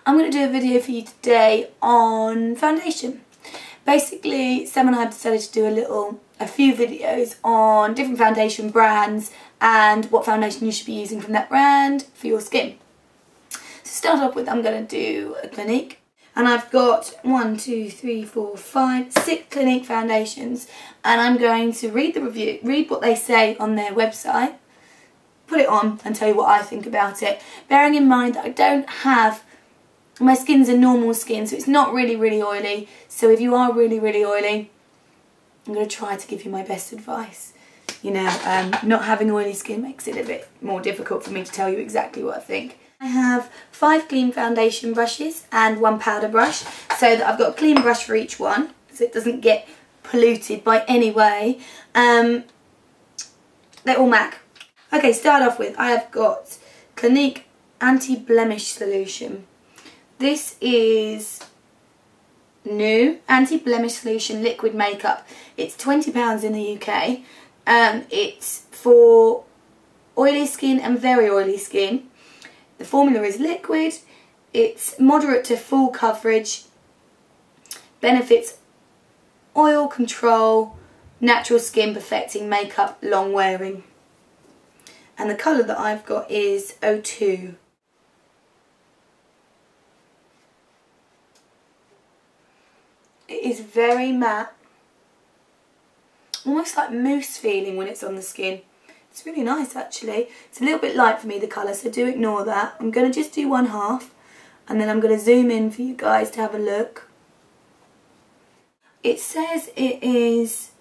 I'm going to do a video for you today on foundation. Basically, Sam and I have decided to do a few videos on different foundation brands and what foundation you should be using from that brand for your skin. To start off with, I'm going to do a Clinique, and I've got 6 Clinique foundations, and I'm going to read the review, read what they say on their website, put it on and tell you what I think about it, bearing in mind that my skin's a normal skin, so it's not really oily. So if you are really oily, I'm going to try to give you my best advice. You know, not having oily skin makes it a bit more difficult for me to tell you exactly what I think. I have 5 clean foundation brushes and 1 powder brush, so that I've got a clean brush for each one, so it doesn't get polluted by any way. They're all MAC. Okay, start off with, I have got Clinique Anti-Blemish Solution. This is new Anti-Blemish Solution liquid makeup. It's £20 in the UK. It's for oily skin and very oily skin. The formula is liquid. It's moderate to full coverage. Benefits oil control, natural skin perfecting, makeup long wearing. And the colour that I've got is 02. It is very matte, almost like mousse feeling when it's on the skin. It's really nice actually. It's a little bit light for me, the colour, so do ignore that. I'm going to just do 1/2 and then I'm going to zoom in for you guys to have a look. It says it is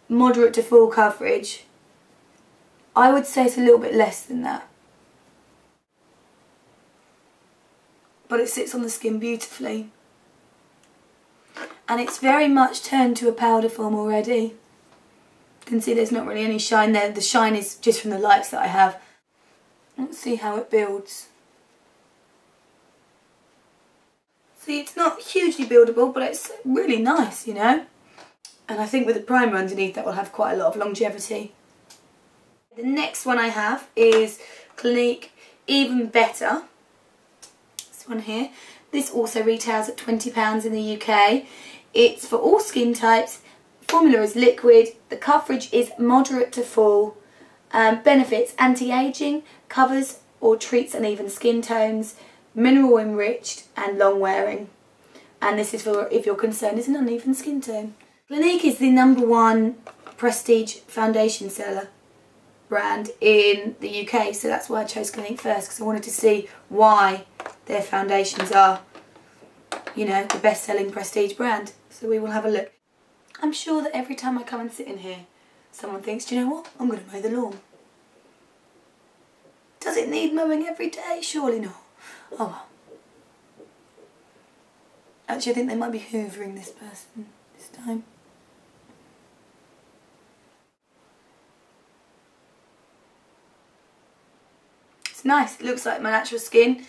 moderate to full coverage. I would say it's a little bit less than that. But it sits on the skin beautifully. And it's very much turned to a powder form already. You can see there's not really any shine there. The shine is just from the lights that I have. Let's see how it builds. See, it's not hugely buildable, but it's really nice, you know. And I think with the primer underneath, that will have quite a lot of longevity. The next one I have is Clinique Even Better. This one here. This also retails at £20 in the UK. It's for all skin types. Formula is liquid. The coverage is moderate to full. Benefits anti-aging, covers or treats uneven skin tones, mineral enriched and long wearing. And this is for if your concern is an uneven skin tone. Clinique is the #1 prestige foundation seller brand in the UK, so that's why I chose Clinique first, because I wanted to see why their foundations are, you know, the best-selling prestige brand. So we will have a look. I'm sure that every time I come and sit in here, someone thinks, do you know what, I'm going to mow the lawn. Does it need mowing every day? Surely not. Oh well. Actually, I think they might be hoovering this person this time. It's nice. It looks like my natural skin.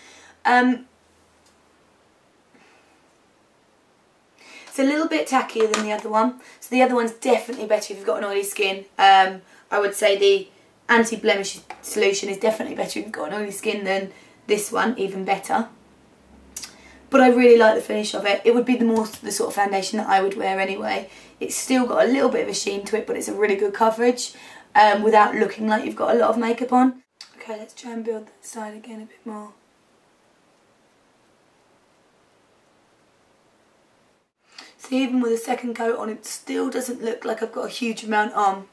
It's a little bit tackier than the other one. So the other one's definitely better if you've got an oily skin. I would say the Anti-Blemish Solution is definitely better if you've got an oily skin than this one, even better. But I really like the finish of it. It would be the sort of foundation that I would wear anyway. It's still got a little bit of a sheen to it, but it's a really good coverage without looking like you've got a lot of makeup on. Okay, let's try and build that side again a bit more. So even with a second coat on, it still doesn't look like I've got a huge amount on.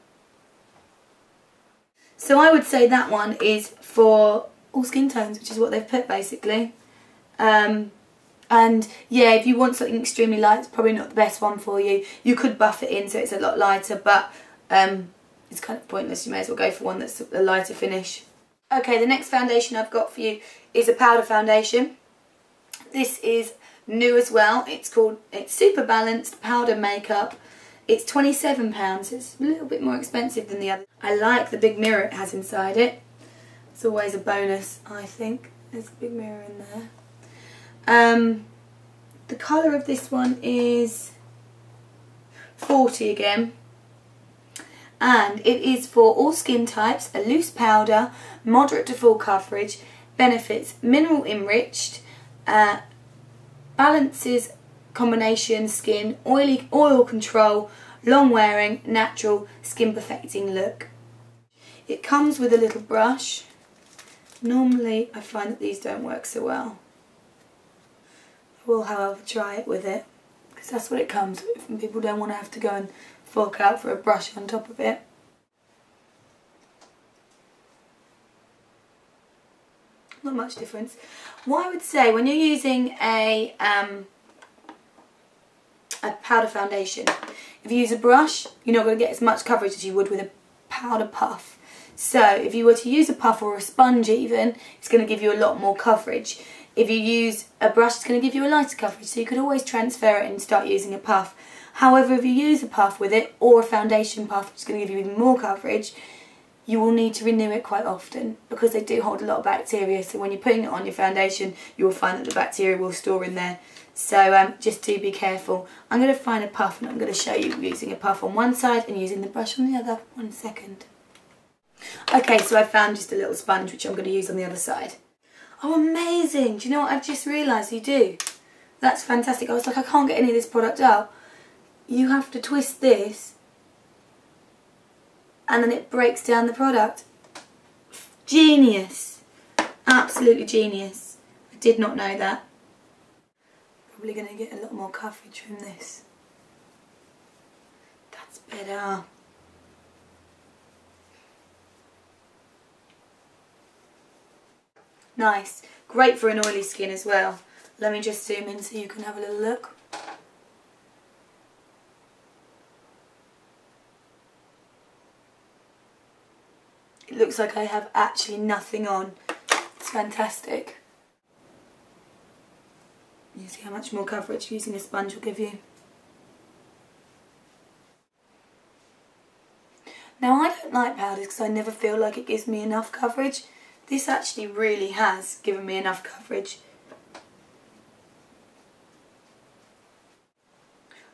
So I would say that one is for all skin tones, which is what they've put basically. And yeah, if you want something extremely light, it's probably not the best one for you. You could buff it in so it's a lot lighter, but it's kind of pointless. You may as well go for one that's a lighter finish. Okay, the next foundation I've got for you is a powder foundation. This is new as well. It's Superbalanced Powder Makeup. It's £27. It's a little bit more expensive than the other. I like the big mirror it has inside it. It's always a bonus, I think. There's a big mirror in there. The colour of this one is 40 again. And it is for all skin types, a loose powder, moderate to full coverage, benefits mineral enriched, balances combination skin, oil control, long wearing, natural, skin perfecting look. It comes with a little brush. Normally I find that these don't work so well. I will, however, try it with it, because that's what it comes with, and people don't want to have to go and fork out for a brush on top of it. Not much difference. What I would say, when you're using a powder foundation, if you use a brush, you're not going to get as much coverage as you would with a powder puff. So if you were to use a puff or a sponge even, it's going to give you a lot more coverage. If you use a brush, it's going to give you a lighter coverage, so you could always transfer it and start using a puff. However, if you use a puff with it, or a foundation puff, which is going to give you even more coverage, you will need to renew it quite often, because they do hold a lot of bacteria, so when you're putting it on your foundation, you will find that the bacteria will store in there. So just do be careful. I'm going to find a puff, and I'm going to show you using a puff on one side and using the brush on the other. 1 second. Okay, so I found just a little sponge which I'm going to use on the other side. Oh, amazing! Do you know what I've just realised you do? That's fantastic. I was like, I can't get any of this product out. You have to twist this and then it breaks down the product. Genius! Absolutely genius. I did not know that. Probably going to get a lot more coverage from this. That's better. Nice. Great for an oily skin as well. Let me just zoom in so you can have a little look. It looks like I have actually nothing on. It's fantastic. You see how much more coverage using a sponge will give you. Now, I don't like powders because I never feel like it gives me enough coverage. This actually really has given me enough coverage.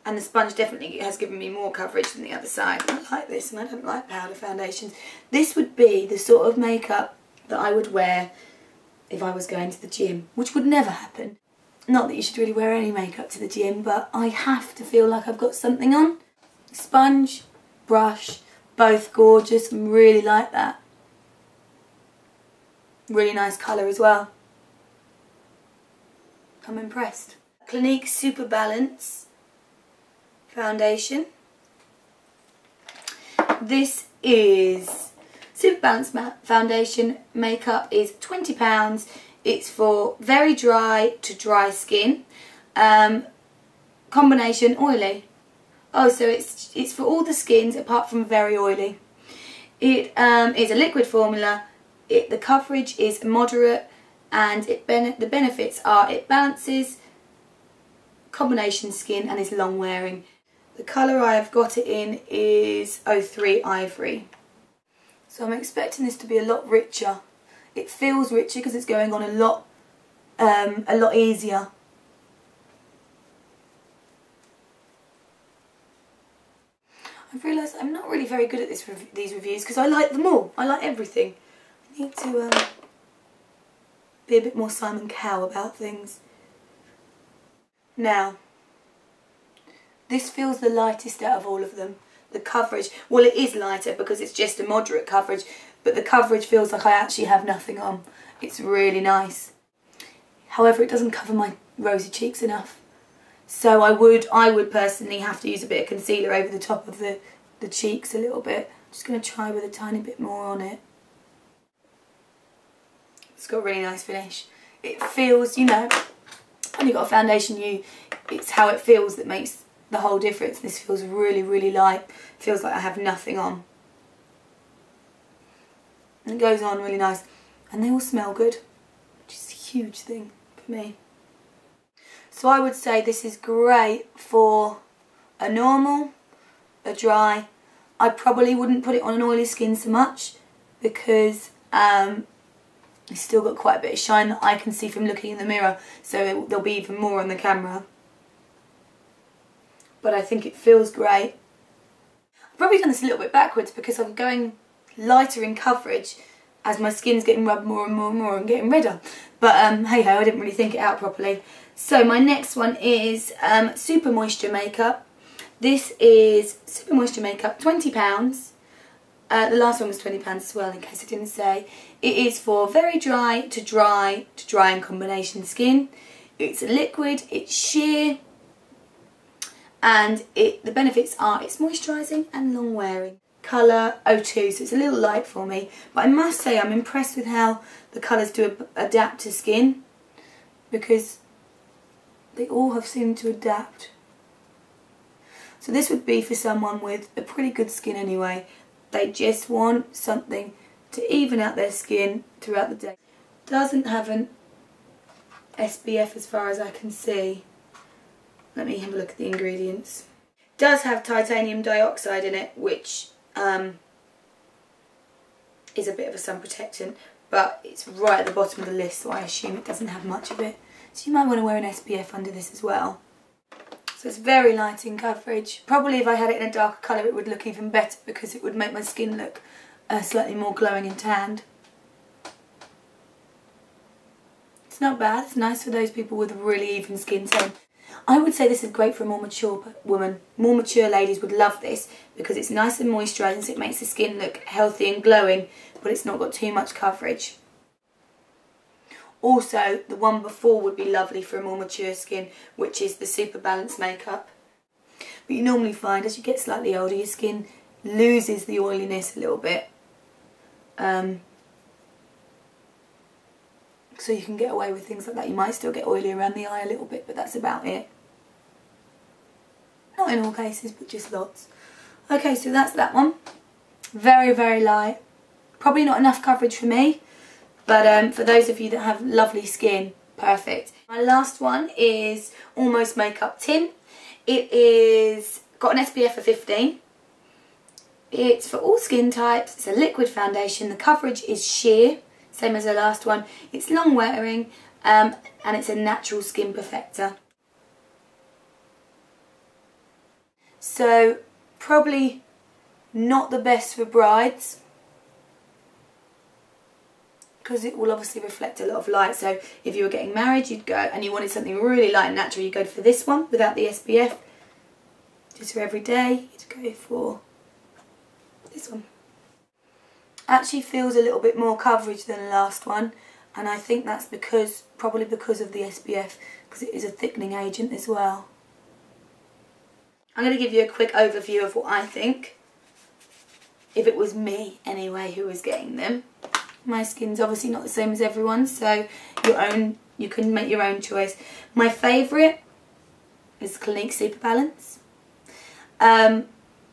And the sponge definitely has given me more coverage than the other side. I like this, and I don't like powder foundations. This would be the sort of makeup that I would wear if I was going to the gym, which would never happen. Not that you should really wear any makeup to the gym, but I have to feel like I've got something on. Sponge, brush, both gorgeous, and really like that. Really nice colour as well. I'm impressed. Clinique Superbalanced Foundation. This is Superbalanced Foundation. Makeup is £20. It's for very dry to dry skin. Combination oily. Oh, so it's for all the skins apart from very oily. It is a liquid formula. The coverage is moderate, and the benefits are it balances combination skin and is long wearing. The colour I have got it in is 03 Ivory. So I'm expecting this to be a lot richer. It feels richer because it's going on a lot easier. I've realised I'm not really very good at these reviews because I like them all. I like everything. I need to be a bit more Simon Cowell about things. Now, this feels the lightest out of all of them. The coverage, well, it is lighter because it's just a moderate coverage, but the coverage feels like I actually have nothing on. It's really nice. However, it doesn't cover my rosy cheeks enough. So I would personally have to use a bit of concealer over the top of the cheeks a little bit. I'm just going to try with a tiny bit more on it. It's got a really nice finish. It feels, you know, when you've got a foundation, it's how it feels that makes the whole difference. This feels really, really light. It feels like I have nothing on. And it goes on really nice. And they all smell good, which is a huge thing for me. So I would say this is great for a normal, a dry. I probably wouldn't put it on an oily skin so much because it's still got quite a bit of shine that I can see from looking in the mirror, so there'll be even more on the camera. But I think it feels great. I've probably done this a little bit backwards because I'm going lighter in coverage as my skin's getting rubbed more and more and more and getting redder. But hey ho, I didn't really think it out properly. So my next one is Supermoisture makeup. This is Supermoisture makeup, £20. The last one was £20 as well, in case I didn't say. It is for very dry to dry to dry in combination skin. It's a liquid, it's sheer, and the benefits are it's moisturising and long wearing. Colour 02, so it's a little light for me, but I must say I'm impressed with how the colours do adapt to skin, because they all have seemed to adapt. So this would be for someone with a pretty good skin anyway. They just want something to even out their skin throughout the day. Doesn't have an SPF as far as I can see. Let me have a look at the ingredients. Does have titanium dioxide in it, which is a bit of a sun protectant, but it's right at the bottom of the list, so I assume it doesn't have much of it. So you might want to wear an SPF under this as well. So it's very light in coverage. Probably if I had it in a darker colour it would look even better, because it would make my skin look slightly more glowing and tanned. It's not bad, it's nice for those people with a really even skin tone. I would say this is great for a more mature woman. More mature ladies would love this, because it's nice and moisturising, so it makes the skin look healthy and glowing, but it's not got too much coverage. Also, the one before would be lovely for a more mature skin, which is the Superbalanced makeup. But you normally find as you get slightly older, your skin loses the oiliness a little bit. So you can get away with things like that. You might still get oily around the eye a little bit, but that's about it. Not in all cases, but just lots. Okay, so that's that one. Very, very light. Probably not enough coverage for me, but for those of you that have lovely skin, perfect. My last one is Almost Makeup Tint. It is got an SPF of 15. It's for all skin types. It's a liquid foundation. The coverage is sheer, same as the last one. It's long wearing, and it's a natural skin perfector. So probably not the best for brides, because it will obviously reflect a lot of light. So if you were getting married, you'd go and you wanted something really light and natural, you'd go for this one without the SPF. Just for every day, you'd go for this one. Actually feels a little bit more coverage than the last one, and I think that's probably because of the SPF, because it is a thickening agent as well. I'm going to give you a quick overview of what I think, if it was me anyway who was getting them. My skin's obviously not the same as everyone's, so you can make your own choice. My favourite is Clinique Superbalance,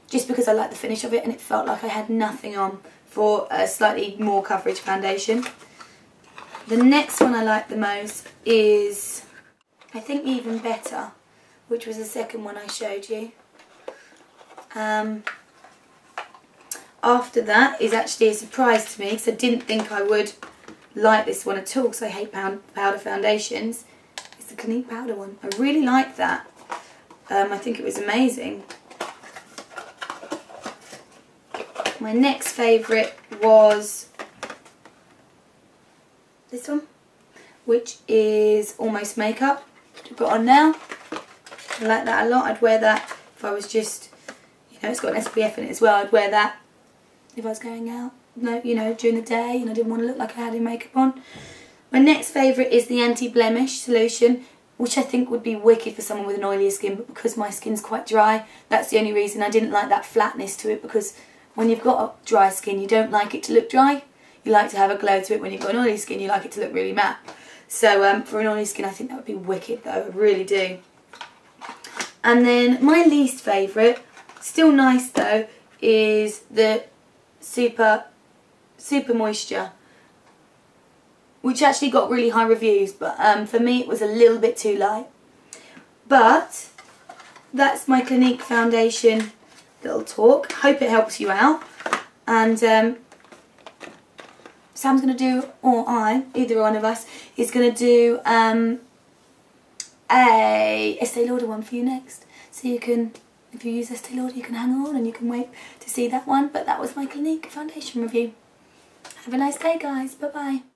just because I like the finish of it and it felt like I had nothing on for a slightly more coverage foundation. The next one I like the most is, I think, Even Better, which was the second one I showed you. After that is actually a surprise to me, because I didn't think I would like this one at all, because I hate powder foundations. It's the Clinique powder one. I really like that. I think it was amazing. My next favourite was this one, which is Almost Makeup, which I've got on now. I like that a lot. I'd wear that if I was just, it's got an SPF in it as well. I'd wear that if I was going out, during the day and I didn't want to look like I had any makeup on. My next favourite is the Anti-Blemish Solution, which I think would be wicked for someone with an oilier skin, but because my skin's quite dry, that's the only reason. I didn't like that flatness to it, because when you've got a dry skin, you don't like it to look dry. You like to have a glow to it. When you've got an oily skin, you like it to look really matte. So for an oily skin, I think that would be wicked though, I really do. And then my least favourite, still nice though, is the Supermoisture, which actually got really high reviews, but for me it was a little bit too light. But that's my Clinique foundation little talk. Hope it helps you out. And Sam's going to do, or either one of us, is going to do a Estee Lauder one for you next. So you can, if you use Estee Lauder, you can hang on and you can wait to see that one. But that was my Clinique foundation review. Have a nice day, guys. Bye bye.